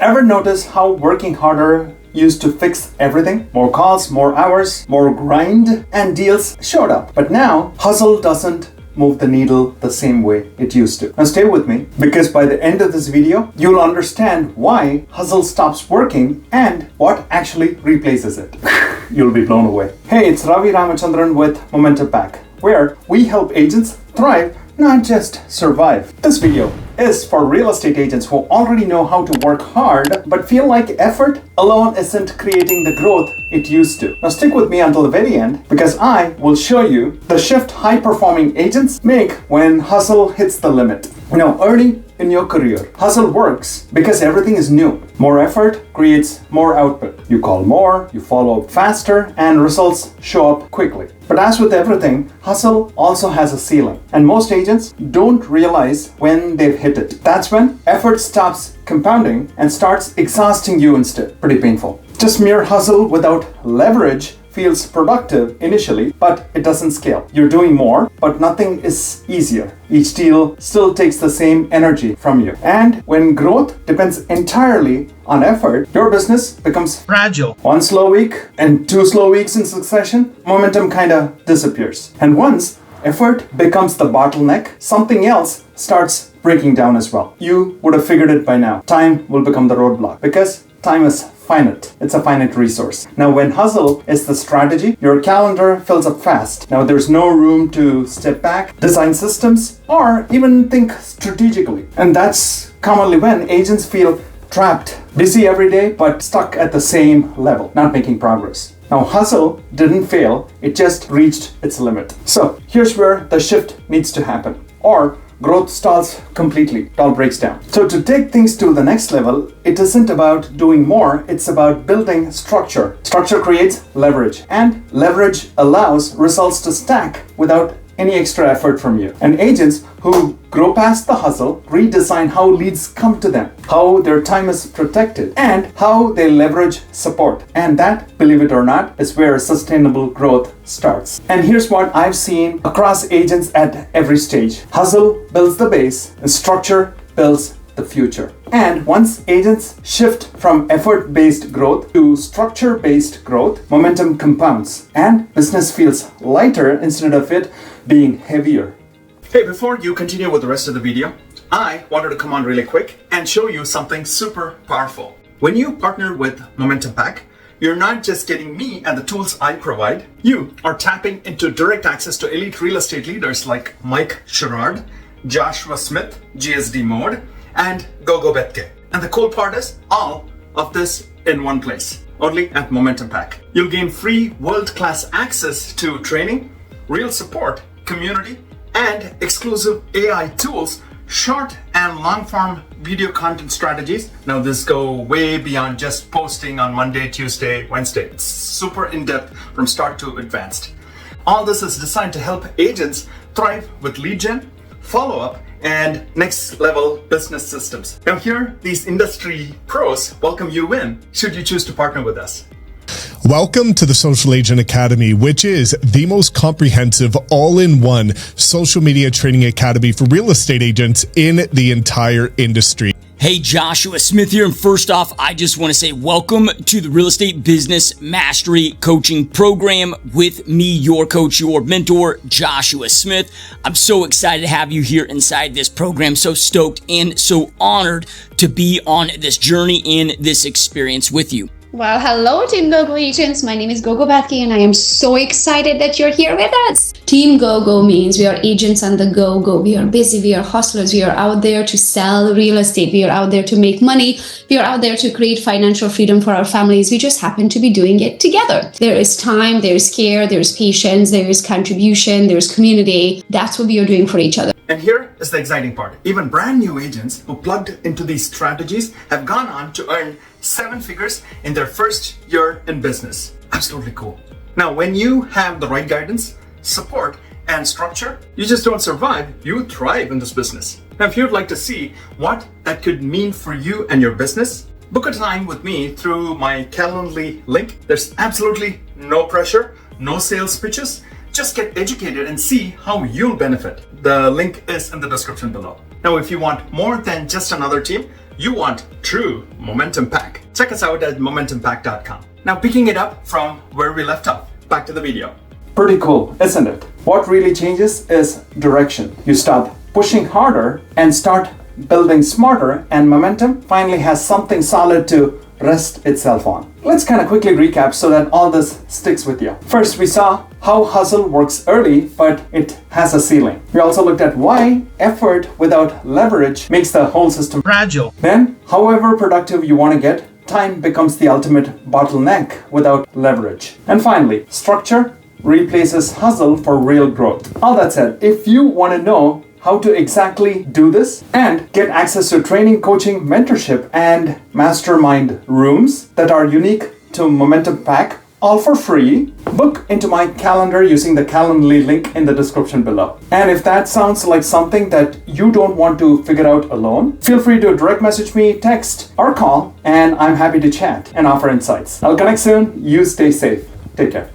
Ever notice how working harder used to fix everything? More calls, more hours, more grind, and deals showed up. But now, hustle doesn't move the needle the same way it used to. Now stay with me, because by the end of this video, you'll understand why hustle stops working and what actually replaces it. You'll be blown away. Hey, it's Ravi Ramachandran with Momentum Pack, where we help agents thrive, not just survive. This video is for real estate agents who already know how to work hard but feel like effort alone isn't creating the growth it used to. Now stick with me until the very end, because I will show you the shift high-performing agents make when hustle hits the limit. Now, early in your career, hustle works because everything is new. More effort creates more output. You call more, you follow up faster, and results show up quickly. But as with everything, hustle also has a ceiling, and most agents don't realize when they've hit it. That's when effort stops compounding and starts exhausting you instead. Pretty painful. Just mere hustle without leverage feels productive initially, but it doesn't scale. You're doing more, but nothing is easier. Each deal still takes the same energy from you. And when growth depends entirely on effort, your business becomes fragile. One slow week and 2 slow weeks in succession, momentum kind of disappears. And once effort becomes the bottleneck, something else starts breaking down as well. You would have figured it by now. Time will become the roadblock, because time is finite. It's a finite resource. Now, when hustle is the strategy, your calendar fills up fast. Now, there's no room to step back, design systems, or even think strategically. And that's commonly when agents feel trapped, busy every day, but stuck at the same level, not making progress. Now, hustle didn't fail, it just reached its limit. So, here's where the shift needs to happen, or growth stalls completely, it all breaks down. So to take things to the next level, it isn't about doing more, it's about building structure. Structure creates leverage, and leverage allows results to stack without any extra effort from you. And agents who grow past the hustle redesign how leads come to them, how their time is protected, and how they leverage support. And that, believe it or not, is where sustainable growth starts. And here's what I've seen across agents at every stage. Hustle builds the base, and structure builds the future. And once agents shift from effort-based growth to structure-based growth, momentum compounds and business feels lighter instead of it being heavier. Hey, before you continue with the rest of the video, I wanted to come on really quick and show you something super powerful. When you partner with Momentum Pack, you're not just getting me and the tools I provide, you are tapping into direct access to elite real estate leaders like Mike Sherrard, Joshua Smith, GSD Mode, and 𝗖𝗄𝐻. And the cool part is all of this in one place, only at Momentum Pack. You'll gain free world-class access to training, real support, community, and exclusive AI tools, short and long-form video content strategies. Now this go way beyond just posting on Monday, Tuesday, Wednesday. It's super in-depth from start to advanced. All this is designed to help agents thrive with lead gen, follow-up, and next level business systems. Now here, these industry pros welcome you in, should you choose to partner with us. Welcome to the Social Agent Academy, which is the most comprehensive all-in-one social media training academy for real estate agents in the entire industry. Hey, Joshua Smith here, and first off, I just want to say welcome to the Real Estate Business Mastery Coaching Program with me, your coach, your mentor, Joshua Smith. I'm so excited to have you here inside this program, so stoked and so honored to be on this journey and this experience with you. Well, hello Team 𝗖𝗄𝐻 agents. My name is 𝗖𝗄𝐻𝗵 and I am so excited that you're here with us. Team 𝗖𝗄𝐻 means we are agents on the go. We are busy, we are hustlers, we are out there to sell real estate, we are out there to make money, we are out there to create financial freedom for our families. We just happen to be doing it together. There is time, there is care, there is patience, there is contribution, there is community. That's what we are doing for each other. And here is the exciting part. Even brand new agents who plugged into these strategies have gone on to earn 7 figures in their first year in business. Absolutely cool. Now, when you have the right guidance, support, and structure, you just don't survive, you thrive in this business. Now, if you'd like to see what that could mean for you and your business, book a time with me through my Calendly link. There's absolutely no pressure, no sales pitches. Just get educated and see how you'll benefit. The link is in the description below. Now, if you want more than just another team, you want true momentum pack, check us out at momentumpack.com. Now picking it up from where we left off, back to the video. Pretty cool, isn't it? What really changes is direction. You stop pushing harder and start building smarter, and momentum finally has something solid to rest itself on. Let's kind of quickly recap so that all this sticks with you. First, we saw how hustle works early, but it has a ceiling. We also looked at why effort without leverage makes the whole system fragile. Then, however productive you want to get, time becomes the ultimate bottleneck without leverage. And finally, structure replaces hustle for real growth. All that said, if you want to know how to exactly do this and get access to training, coaching, mentorship, and mastermind rooms that are unique to Momentum Pack, all for free, book into my calendar using the Calendly link in the description below. And if that sounds like something that you don't want to figure out alone, feel free to direct message me, text, or call, and I'm happy to chat and offer insights. I'll connect soon. You stay safe. Take care.